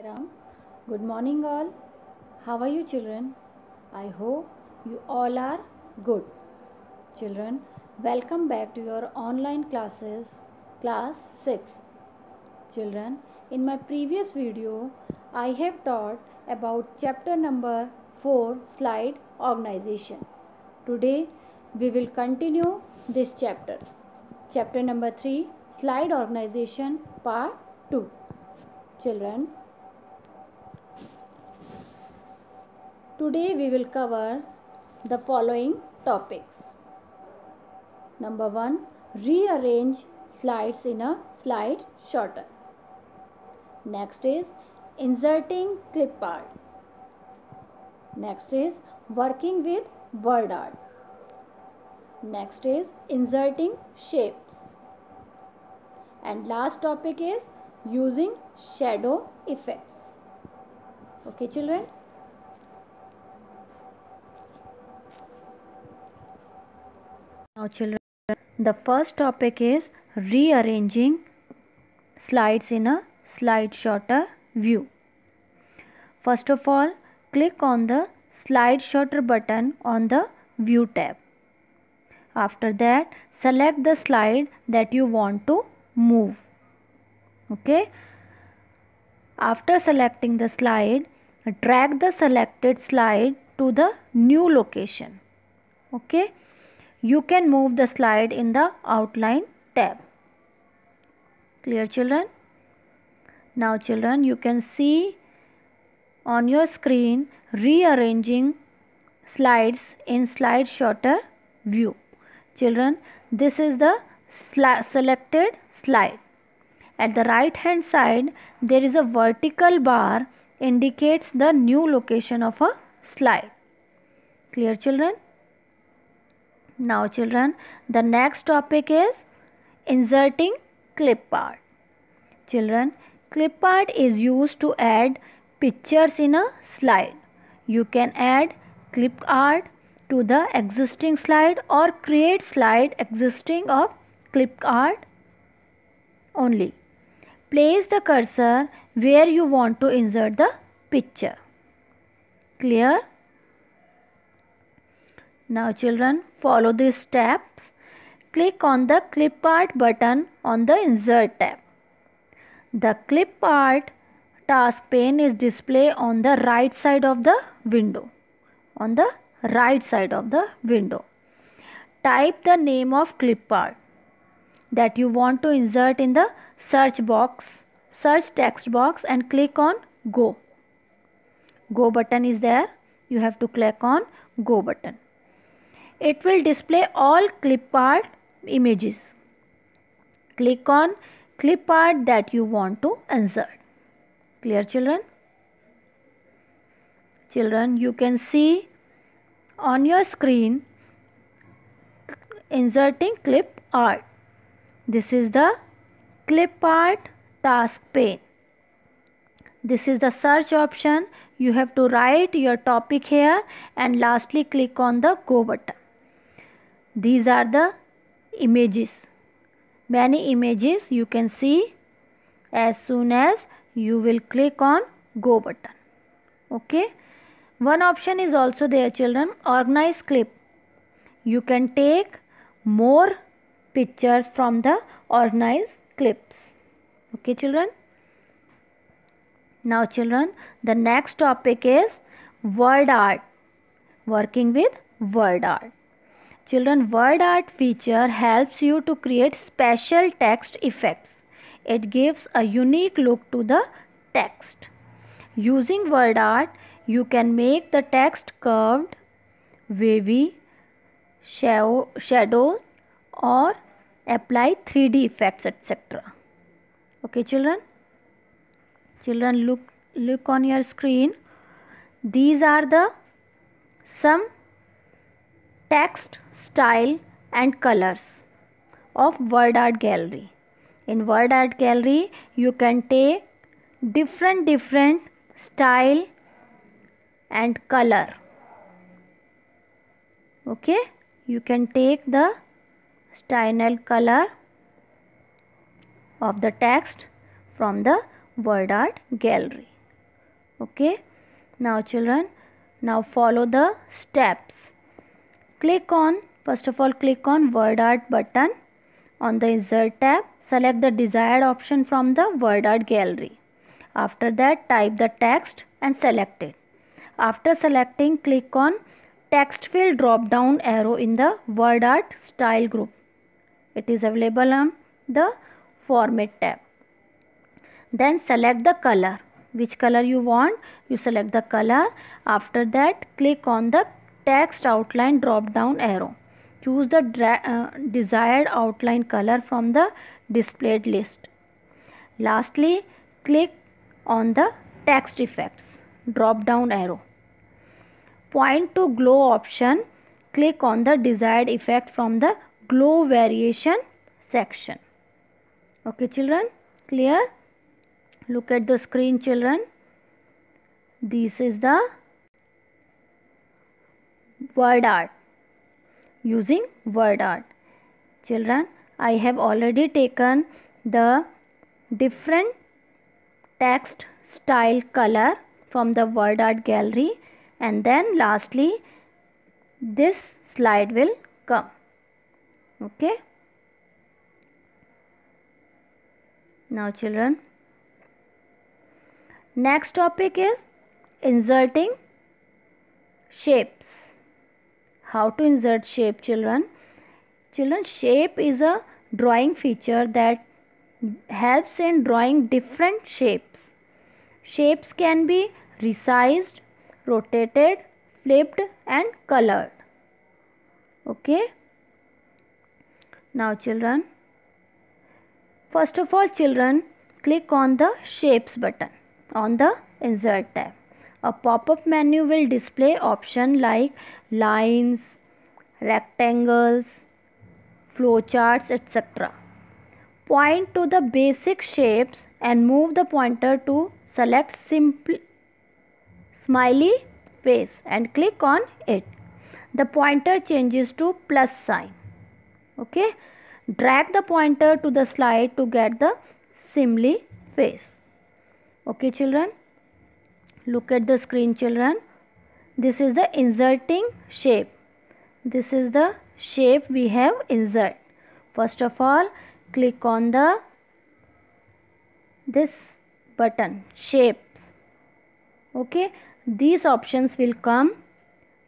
Ram. Good morning, all. How are you, children? I hope you all are good. Children, welcome back to your online classes, class 6. Children, in my previous video, I have taught about chapter number 4, slide organization. Today, we will continue this chapter. Chapter number 3, slide organization, part 2. Children, today we will cover the following topics. Number 1, rearrange slides in a slide sorter. Next is inserting clip art. Next is working with word art. Next is inserting shapes. And last topic is using shadow effects. Okay, children? Now, children, the first topic is rearranging slides in a slide sorter view. First of all, click on the slide sorter button on the view tab. After that, select the slide that you want to move. Okay. After selecting the slide, drag the selected slide to the new location. Okay. You can move the slide in the outline tab. Clear, children? Now, children, you can see on your screen rearranging slides in slide sorter view. Children, this is the selected slide. At the right hand side, there is a vertical bar indicates the new location of a slide. Clear, children? Now, children, the next topic is inserting clip art. Children, clip art is used to add pictures in a slide. You can add clip art to the existing slide or create slide existing of clip art only. Place the cursor where you want to insert the picture. Clear? Now, children, follow these steps. Click on the clip art button on the insert tab. The clip art task pane is displayed on the right side of the window. On the right side of the window. Type the name of clip art that you want to insert in the search text box and click on go. Go button is there. You have to click on go button. It will display all clip art images. Click on clip art that you want to insert. Clear, children? Children, you can see on your screen inserting clip art. This is the clip art task pane. This is the search option. You have to write your topic here and lastly click on the go button. These are the images. Many images you can see as soon as you will click on go button. Okay. One option is also there, children, organize clip. You can take more pictures from the organized clips. Okay, children. Now, children, the next topic is word art. Working with word art. Children, word art feature helps you to create special text effects. It gives a unique look to the text. Using word art, you can make the text curved, wavy, shadow or apply 3D effects, etc. Okay, children? Children, look on your screen. These are the some text, style and colors of word art gallery. In word art gallery, you can take different style and color. Okay, you can take the style and color of the text from the word art gallery. Okay. Now children, now follow the steps. First of all click on word art button. On the insert tab, select the desired option from the word art gallery. After that, type the text and select it. After selecting, click on text field drop down arrow in the word art style group. It is available on the format tab. Then select the color. Which color you want, you select the color. After that, click on the text outline drop down arrow. Choose the desired outline color from the displayed list. Lastly, click on the text effects drop down arrow. Point to glow option. Click on the desired effect from the glow variation section. Okay children, clear? Look at the screen children. This is the word art. Using word art. Children, I have already taken the different text style color from the word art gallery, and then lastly this slide will come. Okay. Now children, next topic is inserting shapes. How to insert shape children? Children, shape is a drawing feature that helps in drawing different shapes. Shapes can be resized, rotated, flipped and colored. Okay. Now children, first of all children, click on the shapes button on the insert tab. A pop-up menu will display options like lines, rectangles, flowcharts, etc. Point to the basic shapes and move the pointer to select smiley face and click on it. The pointer changes to plus sign. Okay. Drag the pointer to the slide to get the smiley face. Okay children. Look at the screen children. This is the inserting shape. This is the shape we have insert. First of all, click on this button shapes. Okay. These options will come.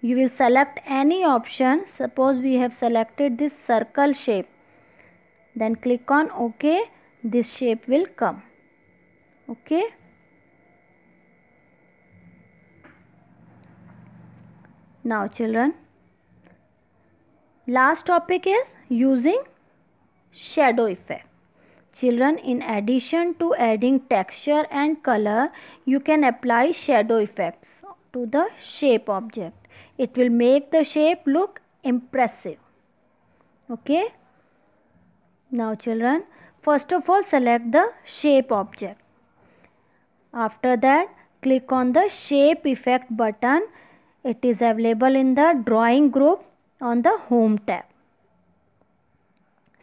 You will select any option. Suppose we have selected this circle shape. Then click on OK. This shape will come. Okay. Now children, last topic is using shadow effect. Children, in addition to adding texture and color, you can apply shadow effects to the shape object. It will make the shape look impressive. Okay. Now children, first of all select the shape object. After that, click on the shape effect button. It is available in the drawing group on the home tab.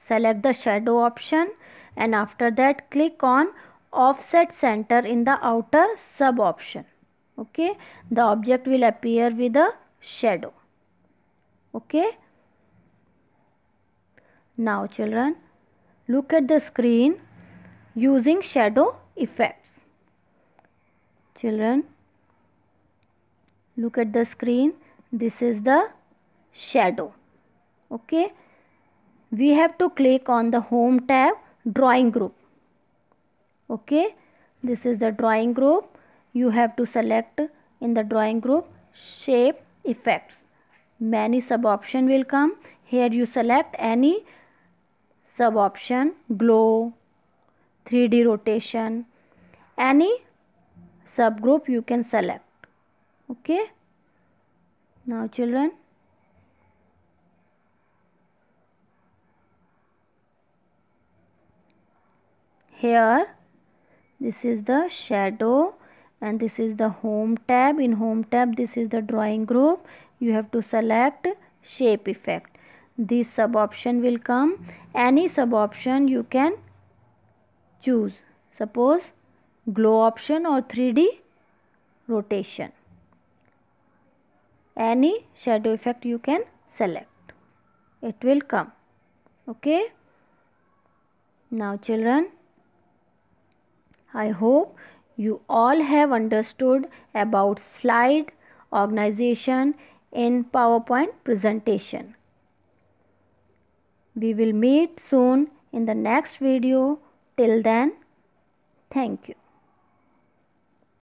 Select the shadow option and after that click on offset center in the outer sub option. Okay. The object will appear with a shadow. Okay. Now children, look at the screen using shadow effects. Children, look at the screen. This is the shadow. Okay. We have to click on the home tab drawing group. Okay. This is the drawing group. You have to select in the drawing group shape effects. Many sub option will come. Here you select any sub option, glow, 3D rotation, any subgroup you can select. Okay. Now children, here this is the shadow and this is the home tab. In home tab this is the drawing group. You have to select shape effect. This sub option will come. Any sub option you can choose. Suppose glow option or 3D rotation. Any shadow effect you can select. It will come. Okay. Now children, I hope you all have understood about slide organization in PowerPoint presentation. We will meet soon in the next video. Till then, thank you.